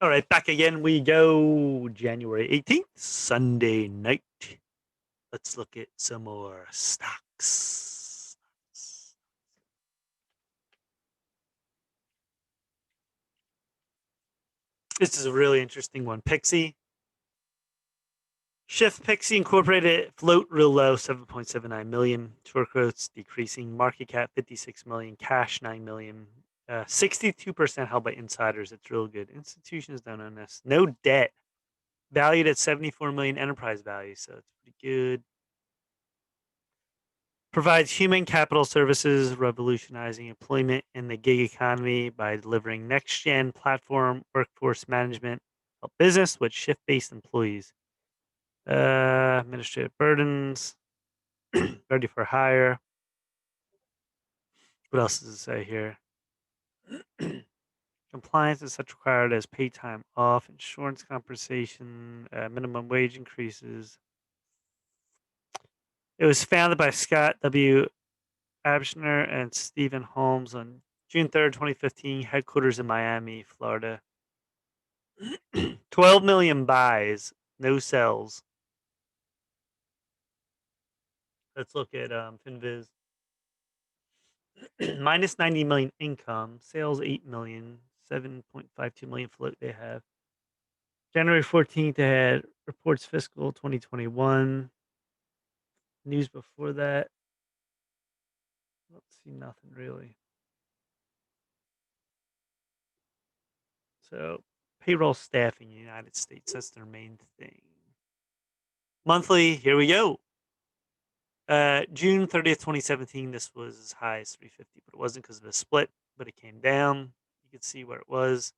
All right, back again we go. January 18th, Sunday night. Let's look at some more stocks. This is a really interesting one. PIXY. Shift PIXY Incorporated float real low, 7.79 million. Short quotes decreasing. Market cap 56 million. Cash 9 million. 62% held by insiders. It's real good. Institutions don't own this. No debt. Valued at 74 million enterprise value, so it's pretty good. Provides human capital services, revolutionizing employment in the gig economy by delivering next-gen platform workforce management, help business with shift-based employees. Administrative burdens, ready for hire. What else does it say here? Compliance is such required as paid time off, insurance compensation, minimum wage increases. It was founded by Scott W. Abshner and Stephen Holmes on June 3rd, 2015, headquarters in Miami, Florida. 12 million buys, no sells. Let's look at FinViz. Minus 90 million income, sales 8 million, 7.52 million float they have. January 14th, they had reports fiscal 2021. News before that. Let's see, nothing really. So, payroll staffing in the United States, that's their main thing. Monthly, here we go. June 30th, 2017, this was as high as 350, but it wasn't because of a split, but it came down. You can see where it was.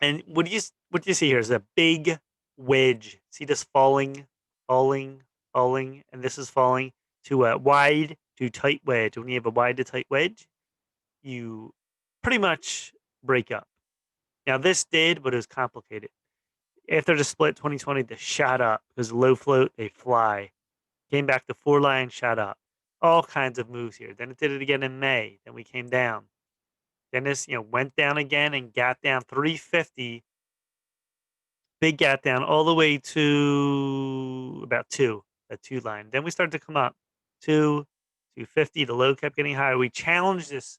And what you see here is a big wedge. See this falling, falling, falling, and this is falling to a wide to tight wedge. When you have a wide to tight wedge, you pretty much break up. Now this did, but it was complicated. After the split 2020, they shot up because low float, they fly. Came back to 4 line, shot up. All kinds of moves here. Then it did it again in May. Then we came down. Then this, went down again and got down 350. Big gap down all the way to about 2, that 2 line. Then we started to come up. 2, 250. The low kept getting higher. We challenged this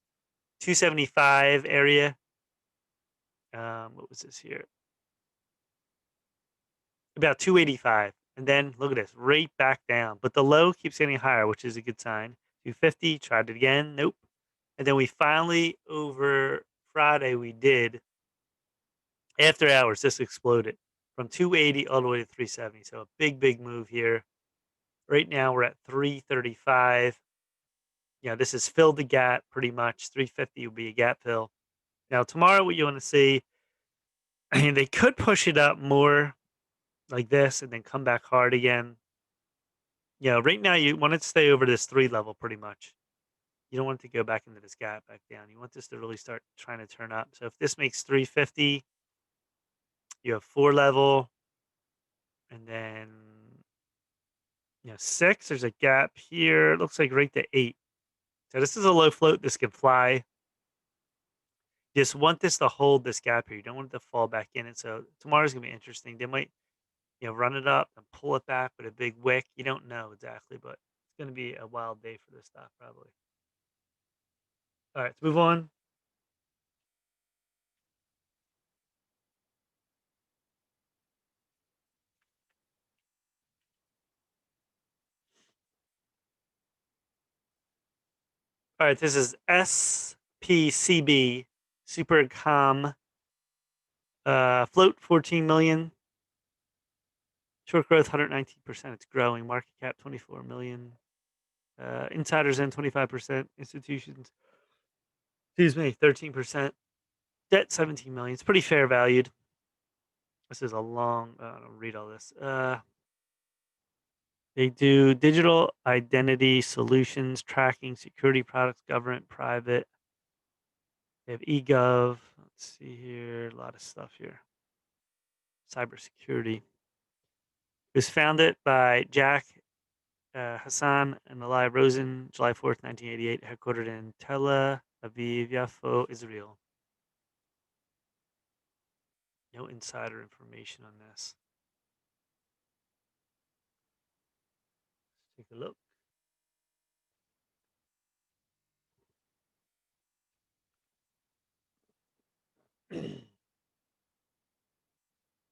275 area. What was this here? About 285. And then look at this, right back down. But the low keeps getting higher, which is a good sign. 250, tried it again. Nope. And then we finally, over Friday, we did, after hours, this exploded from 280 all the way to 370. So a big, big move here. Right now, we're at 335. This has filled the gap pretty much. 350 will be a gap fill. Now, tomorrow, what you want to see, they could push it up more like this and then come back hard again. Right now you want it to stay over this 3 level pretty much. You don't want it to go back into this gap back down. You want this to really start trying to turn up. So if this makes 350, you have 4 level, and then 6. There's a gap here. It looks like right to 8. So this is a low float. This can fly. You just want this to hold this gap here. You don't want it to fall back in it. So tomorrow's gonna be interesting. They might run it up and pull it back with a big wick. You don't know exactly, but it's going to be a wild day for this stock probably. All right, let's move on. All right, this is SPCB Supercom. Float 14 million. Short growth 119%. It's growing. Market cap 24 million. Insiders in 25%. Institutions, 13%. Debt 17 million. It's pretty fair valued. This is a long. I don't read all this. They do digital identity solutions, tracking, security products, government, private. They have eGov. Let's see here. A lot of stuff here. Cybersecurity. It was founded by Jack Hassan and Eli Rosen, July 4th, 1988, headquartered in Tel Aviv, Yafo, Israel. No insider information on this. Take a look.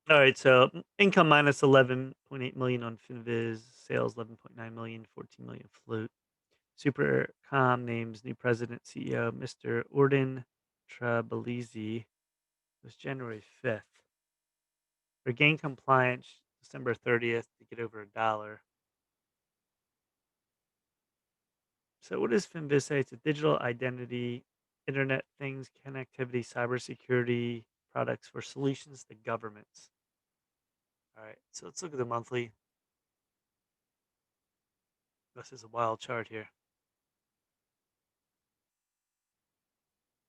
All right, so income minus 11.8 million on Finviz, sales 11.9 million, 14 million float. Supercom names new president CEO Mr. Orden Trabelisi. It was January 5th. Regain compliance December 30th to get over $1. So what does Finviz say? It's a digital identity, internet things, connectivity, cybersecurity products for solutions to governments. All right, so let's look at the monthly. This is a wild chart here.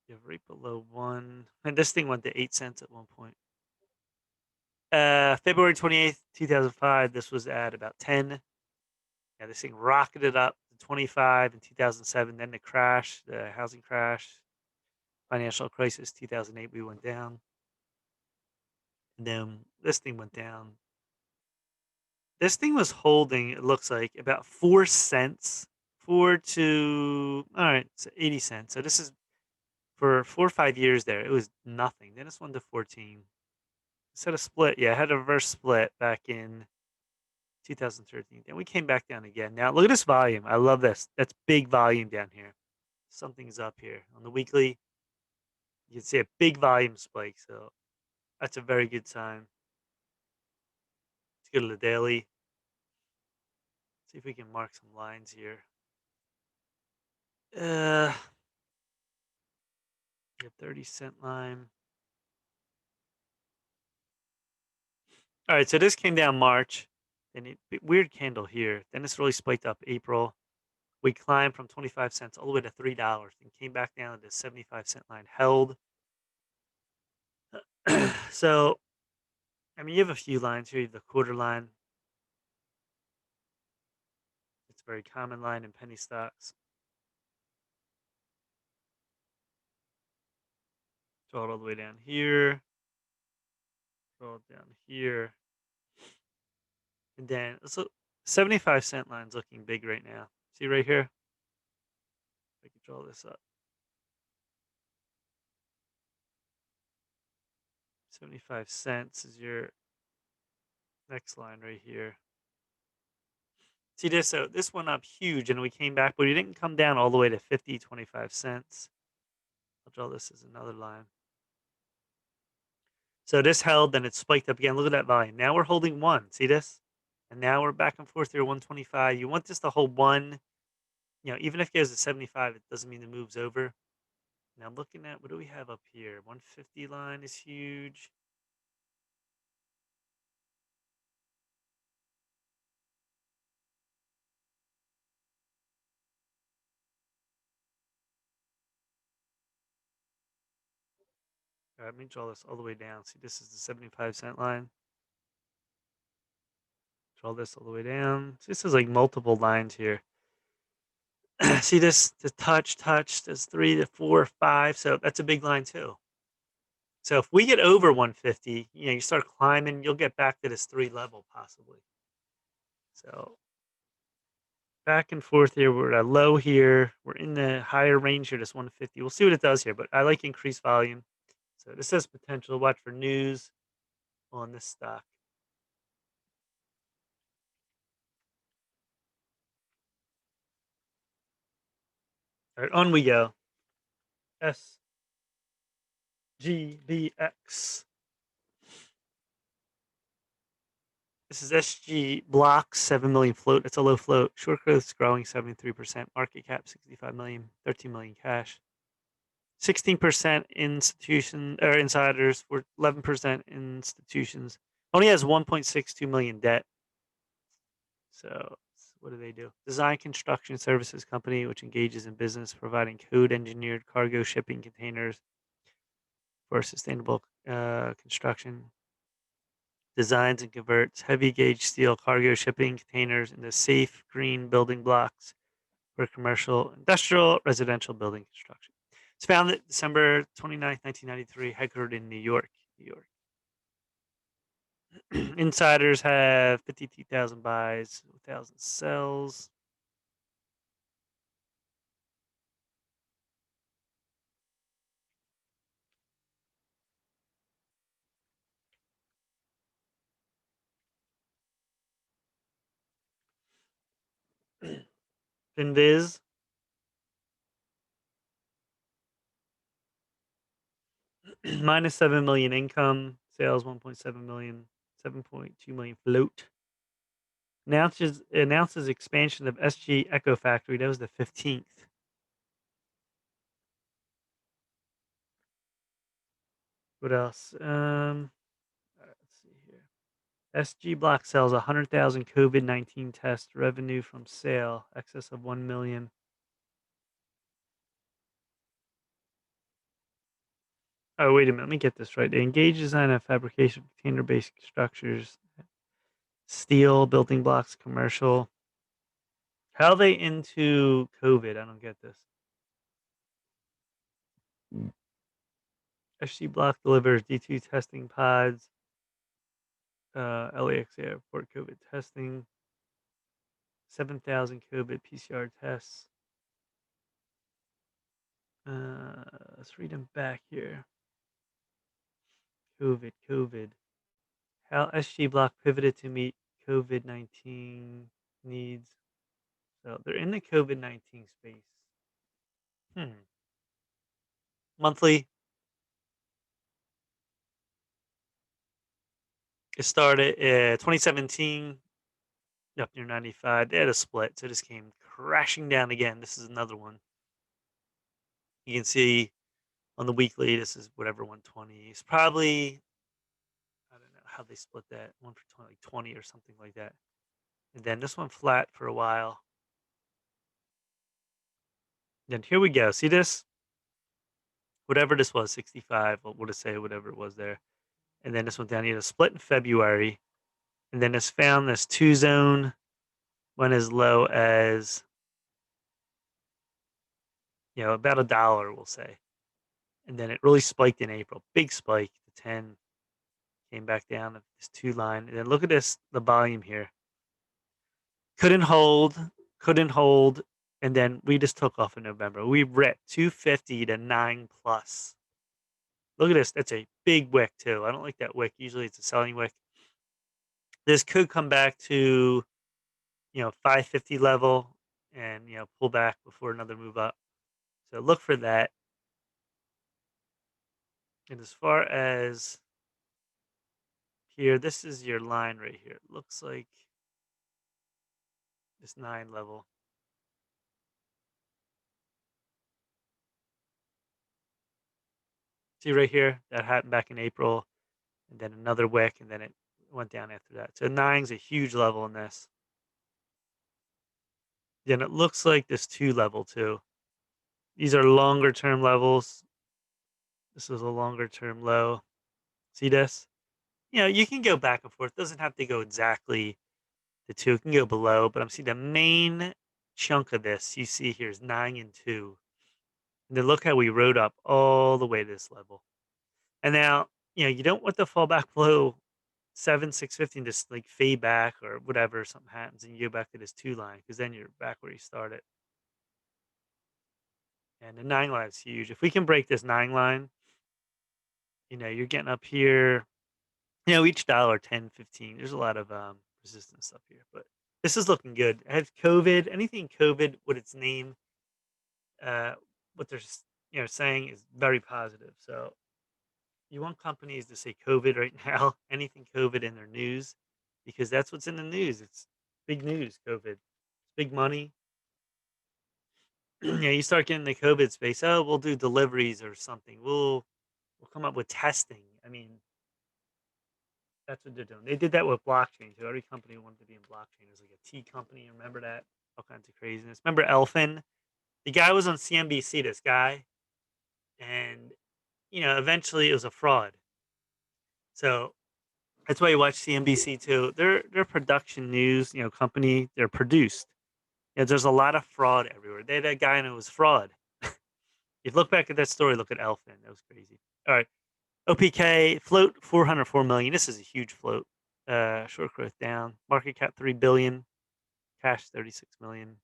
You're right below one. And this thing went to 8 cents at one point. February 28th, 2005, this was at about 10. Yeah, this thing rocketed up to 25 in 2007. Then the crash, the housing crash, financial crisis, 2008, we went down. And then this thing went down. This thing was holding, it looks like, about 4 cents. 4 to, all right, so 80 cents. So this is for 4 or 5 years there. It was nothing. Then it's 1 to 14. Set a split. Yeah, I had a reverse split back in 2013. Then we came back down again. Now look at this volume. I love this. That's big volume down here. Something's up here. On the weekly, you can see a big volume spike. So that's a very good sign. Let's go to the daily. See if we can mark some lines here. Uh, the 30-cent line. All right, so this came down March, and weird candle here. Then it's really spiked up April. We climbed from 25 cents all the way to $3 and came back down to the 75-cent line, held. So, I mean, you have a few lines here. You have the quarter line. It's a very common line in penny stocks. Draw it all the way down here. Draw it down here. And then, so 75-cent line's looking big right now. See right here? I can draw this up. 75 cents is your next line right here. See this? So this went up huge and we came back, but we didn't come down all the way to 50, 25 cents. I'll draw this as another line. So this held, then it spiked up again. Look at that volume. Now we're holding one. See this? And now we're back and forth here, 125. You want this to hold one. You know, even if it goes to 75, it doesn't mean the move's over. Now looking at what do we have up here? 150 line is huge. All right, let me draw this all the way down. See, this is the 75-cent line. Draw this all the way down. So this is like multiple lines here. See this? The touch. There's 3 to 4, 5. So that's a big line too. So if we get over 150, you know, you start climbing, you'll get back to this 3 level possibly. So back and forth here. We're at a low here. We're in the higher range here, this 150. We'll see what it does here, but I like increased volume. So this has potential. Watch for news on this stock. All right, on we go. SGBX. This is SG block 7 million float. It's a low float. Short growth is growing 73%. Market cap 65 million, 13 million cash. 16% institution or insiders, for 11% institutions. Only has 1.62 million debt. So what do they do? Design construction services company which engages in business providing code engineered cargo shipping containers for sustainable construction. Designs and converts heavy gauge steel cargo shipping containers into safe green building blocks for commercial, industrial, residential building construction. It's founded December 29th, 1993, headquartered in New York. Insiders have 52,000 buys, 1,000 sells. Finviz, minus 7 million income, sales 1.7 million, 7.2 million float. Announces expansion of SG Echo Factory. That was the 15th. What else? Let's see here. SG Block sells 100,000 COVID-19 test revenue from sale, excess of 1 million. Oh, wait a minute. Let me get this right. They engage design and fabrication of container-based structures, steel, building blocks, commercial. How are they into COVID? I don't get this. SG Block delivers D2 testing pods, LAX airport COVID testing, 7,000 COVID PCR tests. Let's read them back here. COVID. How SG Block pivoted to meet COVID-19 needs. So they're in the COVID-19 space. Hmm. Monthly, it started 2017 up near 95. They had a split, so it just came crashing down again. This is another one. You can see on the weekly, this is whatever 120. It's probably, I don't know how they split that. One for 20, like 20 or something like that. And then this one flat for a while. Then here we go. See this? Whatever this was, 65. We'll just say whatever it was there. And then this went down. You had a split in February. And then it's found this two zone, went as low as, about $1, we'll say. And then it really spiked in April. Big spike to 10. Came back down to this two line. And then look at this, the volume here. Couldn't hold. And then we just took off in November. We ripped 250 to 9 plus. Look at this. That's a big wick too. I don't like that wick. Usually it's a selling wick. This could come back to, 550 level and, pull back before another move up. So look for that. And as far as here, this is your line right here. It looks like this 9 level. See right here, that happened back in April, and then another wick, and then it went down after that. So 9's a huge level in this. Then it looks like this 2 level too. These are longer term levels. This is a longer term low. See this? You can go back and forth. It doesn't have to go exactly the 2. It can go below, but I'm seeing the main chunk of this you see here is 9 and 2. And then look how we rode up all the way to this level. And now, you don't want to fall back below 7,650 and just like fade back or whatever, something happens and you go back to this 2 line because then you're back where you started. And the 9 line is huge. If we can break this 9 line, you're getting up here, each dollar 10, 15. There's a lot of resistance stuff here, but this is looking good. Has COVID, anything COVID with its name, uh, what they're saying is very positive. So you want companies to say COVID right now, anything COVID in their news, because that's what's in the news. It's big news, COVID. It's big money. You start getting the COVID space. Oh, we'll do deliveries or something. We'll come up with testing. I mean, that's what they're doing. They did that with blockchain too. Every company wanted to be in blockchain. It was like a tea company. Remember that? All kinds of craziness. Remember Elfin? The guy was on CNBC. This guy, and eventually it was a fraud. So that's why you watch CNBC too. They're production news, company. They're produced. There's a lot of fraud everywhere. They had that guy and it was fraud. You look back at that story, look at Elfin. That was crazy. All right. OPK float 404 million. This is a huge float. Short growth down. Market cap 3 billion. Cash 36 million.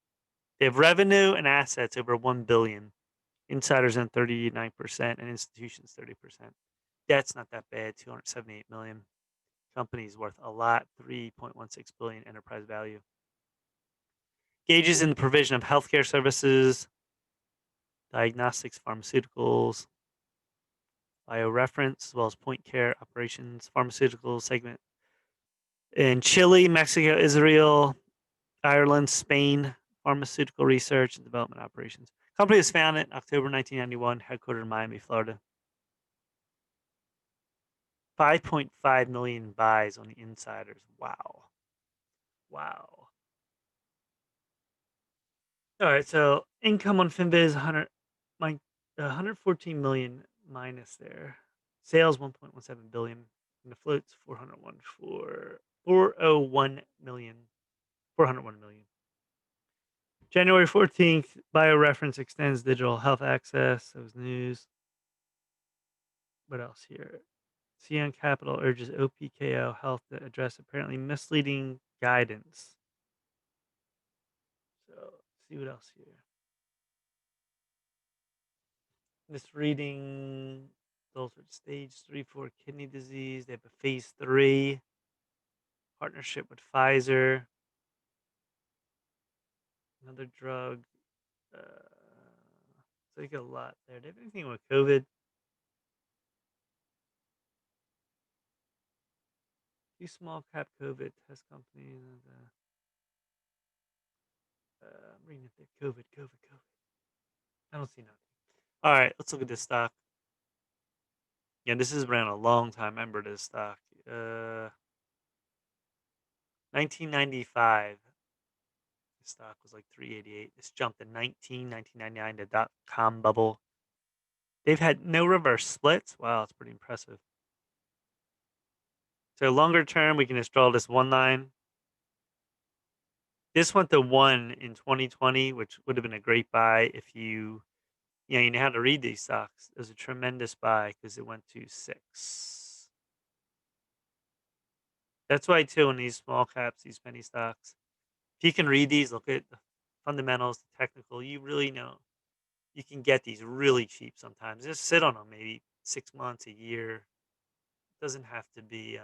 They have revenue and assets over 1 billion. Insiders own 39% and institutions 30%. Debt's not that bad, 278 million. Company's worth a lot, 3.16 billion enterprise value. Gauges in the provision of healthcare services, diagnostics, pharmaceuticals, bioreference, as well as point care operations, pharmaceutical segment in Chile, Mexico, Israel, Ireland, Spain, pharmaceutical research and development operations. Company was founded in October 1991, headquartered in Miami, Florida. 5.5 million buys on the insiders. Wow. Wow. All right, so income on Finbiz 114 million minus there. Sales 1.17 billion and the floats 401 million. 401 million. January 14th, BioReference extends digital health access. That was news. What else here? Cian Capital urges OPKO Health to address apparently misleading guidance. So, let's see what else here. Misreading adulthood stage 3-4 kidney disease. They have a phase 3 partnership with Pfizer. Another drug. So they got a lot there. Do they have anything with COVID? Two small cap COVID test companies. I'm reading it there. COVID. I don't see nothing. All right, let's look at this stock. Yeah, this has been a long time. Remember this stock. 1995. The stock was like 388. This jumped in 1999, the dot-com bubble. They've had no reverse splits. Wow, that's pretty impressive. So longer term, we can just draw this one line. This went to 1 in 2020, which would have been a great buy if you know how to read these stocks. It was a tremendous buy because it went to 6. That's why too in these small caps, these penny stocks, if you can read these, look at the fundamentals, the technical, you really know you can get these really cheap sometimes. Just sit on them maybe 6 months, a year. It doesn't have to be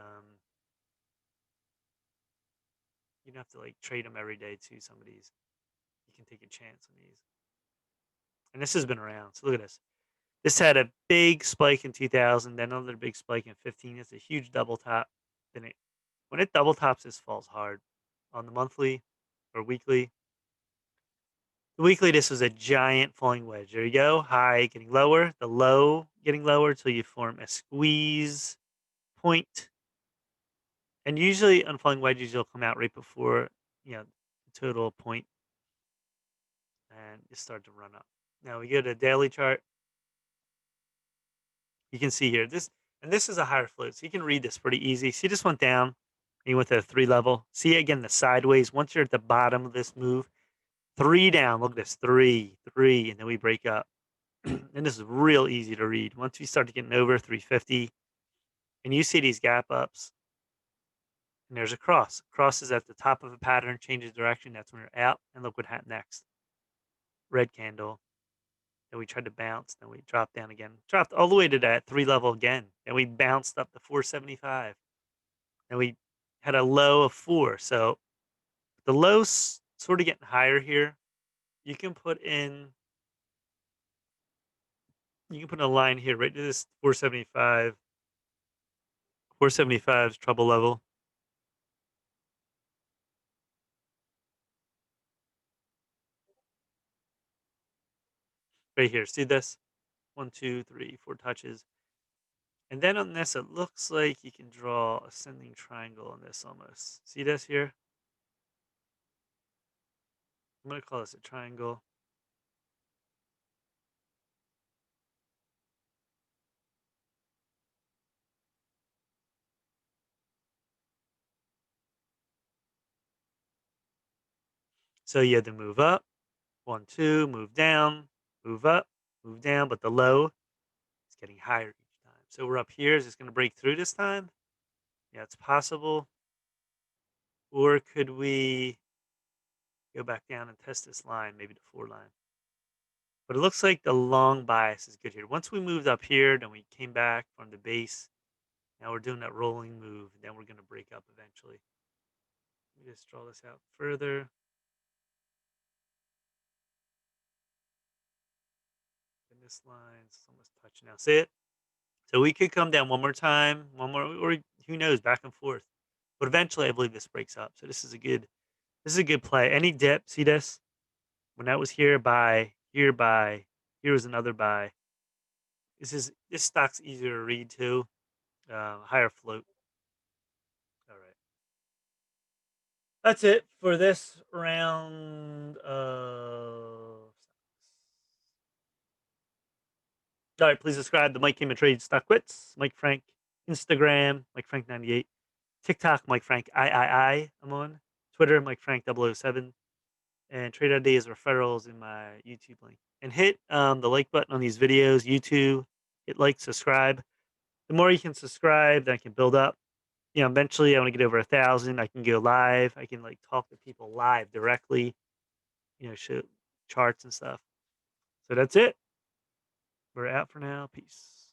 you don't have to like trade them every day too. Some of these you can take a chance on these. And this has been around. So look at this. This had a big spike in 2000, then another big spike in 15. It's a huge double top. Then when it double tops, this falls hard on the monthly or weekly. The weekly, this was a giant falling wedge. There you go. High getting lower, the low getting lower until you form a squeeze point. And usually on falling wedges, you'll come out right before the total point and you start to run up. Now we go to the daily chart. You can see here this is a higher float, so you can read this pretty easy. See, this went down, and you went to a 3 level. See again the sideways. Once you're at the bottom of this move, 3 down. Look at this, 3, and then we break up. And this is real easy to read. Once we start getting over 350, and you see these gap ups, and there's a cross. Cross is at the top of a pattern, changes direction. That's when you're out. And look what happened next. Red candle. Then we tried to bounce. Then we dropped down again. Dropped all the way to that 3 level again. Then we bounced up to 475. And we had a low of 4. So the low's sort of getting higher here. You can put a line here right to this 475. 475 is trouble level. Right here. See this? 1, 2, 3, 4 touches. And then on this, it looks like you can draw ascending triangle on this almost. See this here? I'm going to call this a triangle. So you had to move up, 1, 2, move down, move up, move down, but the low is getting higher each time. So we're up here. Is this going to break through this time? Yeah, it's possible. Or could we go back down and test this line, maybe the 4 line? But it looks like the long bias is good here. Once we moved up here, then we came back from the base. Now we're doing that rolling move. Then we're going to break up eventually. Let me just draw this out further. And this line's almost touching now. See it? So we could come down one more time, one more, or who knows, back and forth. But eventually, I believe this breaks up. So this is a good play. Any dip, see this? When that was here, buy, here was another buy. This stock's easier to read too. Higher float. All right. That's it for this round. All right, please subscribe to Mike Came and Trade Stock Quits. Mike Frank, Instagram, Mike Frank 98, TikTok, Mike Frank III. I'm on Twitter, Mike Frank 007, and trade ideas referrals in my YouTube link. And hit the like button on these videos. YouTube, hit like, subscribe. The more you can subscribe, then I can build up. Eventually I want to get over 1,000. I can go live. I can like talk to people live directly. Show charts and stuff. So that's it. We're out for now. Peace.